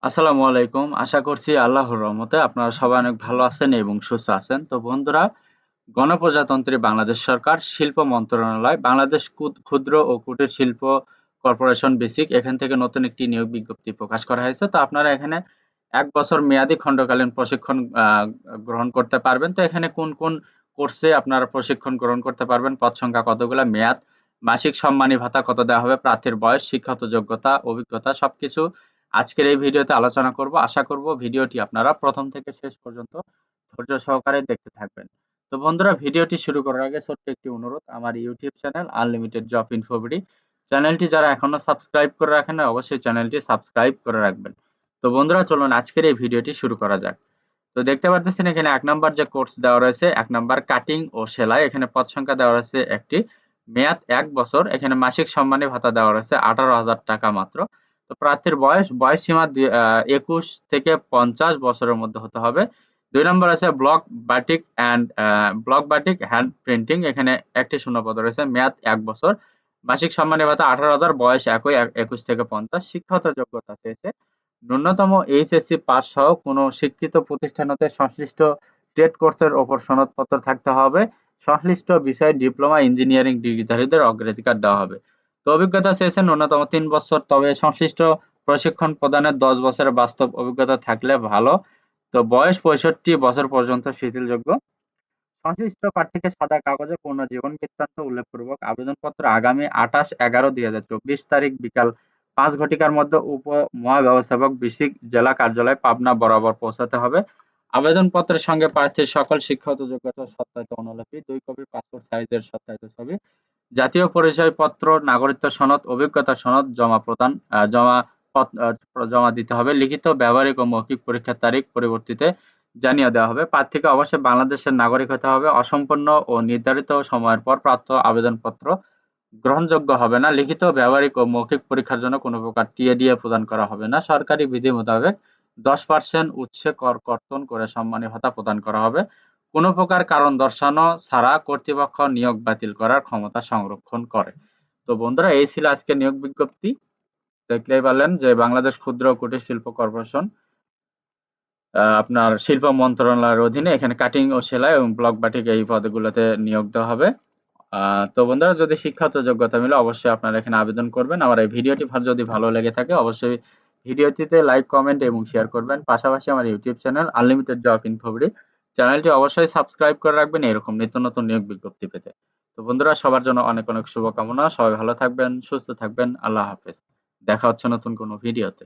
আসসালামু আলাইকুম। আশা করছি আল্লাহর রহমতে আপনারা সবাই অনেক ভালো আছেন এবং সুস্থ আছেন। তো বন্ধুরা, গণপ্রজাতন্ত্রী বাংলাদেশ সরকার, শিল্প মন্ত্রণালয়, বাংলাদেশ ক্ষুদ্র ও কুটির শিল্প কর্পোরেশন বেসিক এখান থেকে নতুন একটি নিয়োগ বিজ্ঞপ্তি প্রকাশ করা হয়েছে। তো আপনারা এখানে ১ বছর মেয়াদী খণ্ডকালীন প্রশিক্ষণ গ্রহণ করতে পারবেন। তো এখানে কোন, কোন কোর্সে আপনারা প্রশিক্ষণ গ্রহণ করতে পারবেন, পদ সংখ্যা কতগুলা, মেয়াদ, মাসিক সম্মানী ভাতা কত দেওয়া হবে, প্রার্থীর বয়স, শিক্ষাগত যোগ্যতা, অভিজ্ঞতা সবকিছু আজকের এই ভিডিওতে আলোচনা করব। আশা করব ভিডিওটি আপনারা প্রথম থেকে শেষ পর্যন্ত ধৈর্য সহকারে দেখতে থাকবেন। তো বন্ধুরা, ভিডিওটি শুরু করার আগে ছোট্ট একটি অনুরোধ, আমার YouTube channel unlimited job InfoBD চ্যানেলটি যারা এখনো সাবস্ক্রাইব করে রাখেন না, অবশ্যই চ্যানেলটি সাবস্ক্রাইব করে রাখবেন। তো বন্ধুরা, চলুন আজকের এই ভিডিওটি শুরু করা যাক। তো দেখতে পাচ্ছেন এখানে ১ নাম্বার যে কোর্স দেওয়া রয়েছে, ১ নাম্বার কাটিং ও সেলাই। এখানে পদ সংখ্যা দেওয়া রয়েছে একটি, মেয়াদ ১ বছর। এখানে মাসিক সম্মানী ভাতা দেওয়া রয়েছে ১৮,০০০ টাকা মাত্র। তো প্রার্থীর বয়স সীমা ২১ থেকে ৫০ বছরের মধ্যে হতে হবে। ২ নম্বর আছে ব্লক বাটিক হ্যান্ড প্রিন্টিং। এখানে একটি শূন্যপদ রয়েছে, মেয়াদ ১ বছর। মাসিক সম্মানী ভাতা ১৮,০০০, বয়স একই ২১ থেকে ৫০। শিক্ষাগত যোগ্যতা চেয়েছে ন্যূনতম এইচএসসি পাস সহ কোনো শিক্ষিত প্রতিষ্ঠান হতে সংশ্লিষ্ট ট্রেড কোর্সের ওপর সনদপত্র থাকতে হবে। সংশ্লিষ্ট বিষয়ে ডিপ্লোমা, ইঞ্জিনিয়ারিং ডিগ্রিধারীদের অগ্রাধিকার দেওয়া হবে। তো অভিজ্ঞতা চেয়েছেন ন্যূনতম ৩ বছর, তবে সংশ্লিষ্ট প্রশিক্ষণ প্রদানের ১০ বছরের বাস্তব অভিজ্ঞতা থাকলে ভালো। তো বয়স ৬৫ বছর পর্যন্ত শিথিলযোগ্য। সংশ্লিষ্ট প্রার্থীকে সাদা কাগজে পূর্ণ জীবন বৃত্তান্ত উল্লেখপূর্বক আবেদনপত্র আগামী ২৮/১১/২০২৪ তারিখ বিকাল ৫ ঘটিকার মধ্যে উপ-মহাব্যবস্থাপক বেসিক জেলা কার্যালয় পাবনা বরাবর পৌঁছাতে হবে। আবেদনপত্রের সঙ্গে প্রার্থীর সকল শিক্ষাগত যোগ্যতার সত্যায়িত অনুলিপি, ২ কপি পাসপোর্ট সাইজের সত্যায়িত ছবি, জাতীয় পরিচয়পত্র, নাগরিকত্ব সনদ, অভিজ্ঞতা সনদ জমা দিতে হবে। লিখিত, ব্যবহারিক ও মৌখিক পরীক্ষার তারিখ পরবর্তীতে জানিয়ে দেওয়া হবে। প্রার্থীকে অবশ্যই বাংলাদেশের নাগরিক হতে হবে। অসম্পূর্ণ ও নির্ধারিত সময়ের পর প্রাপ্ত আবেদনপত্র গ্রহণযোগ্য হবে না। লিখিত, ব্যবহারিক ও মৌখিক পরীক্ষার জন্য কোনো প্রকার টিএডিএ প্রদান করা হবে না। সরকারি বিধি মোতাবেক ১০% উৎসে কর কর্তন করে সম্মানী ভাতা প্রদান করা হবে। কোনো প্রকার কারণ দর্শানো ছাড়া কর্তৃপক্ষ নিয়োগ বাতিল করার ক্ষমতা সংরক্ষণ করে। তো বন্ধুরা, এই ছিল আজকের নিয়োগ বিজ্ঞপ্তি। দেখলেই পারলেন যে বাংলাদেশ ক্ষুদ্র ও কুটির শিল্প কর্পোরেশন আপনার শিল্প মন্ত্রণালয়ের অধীনে এখানে কাটিং ও সেলাই এবং ব্লক বাটিক এই পদগুলোতে নিয়োগ দেওয়া হবে। তো বন্ধুরা, যদি শিক্ষাগত যোগ্যতা মিলে অবশ্যই আপনারা এখানে আবেদন করবেন। আমার এই ভিডিওটি যদি ভালো লেগে থাকে অবশ্যই ভিডিওটিতে লাইক, কমেন্ট এবং শেয়ার করবেন। পাশাপাশি আমার YouTube channel unlimited job InfoBD চ্যানেলটি অবশ্যই সাবস্ক্রাইব করে রাখবেন এরকম নিত্য নতুন নিয়োগ বিজ্ঞপ্তি পেতে। তো বন্ধুরা, সবার জন্য অনেক অনেক শুভকামনা। সবাই ভালো থাকবেন, সুস্থ থাকবেন। আল্লাহ হাফেজ। দেখা হচ্ছে নতুন কোনো ভিডিওতে।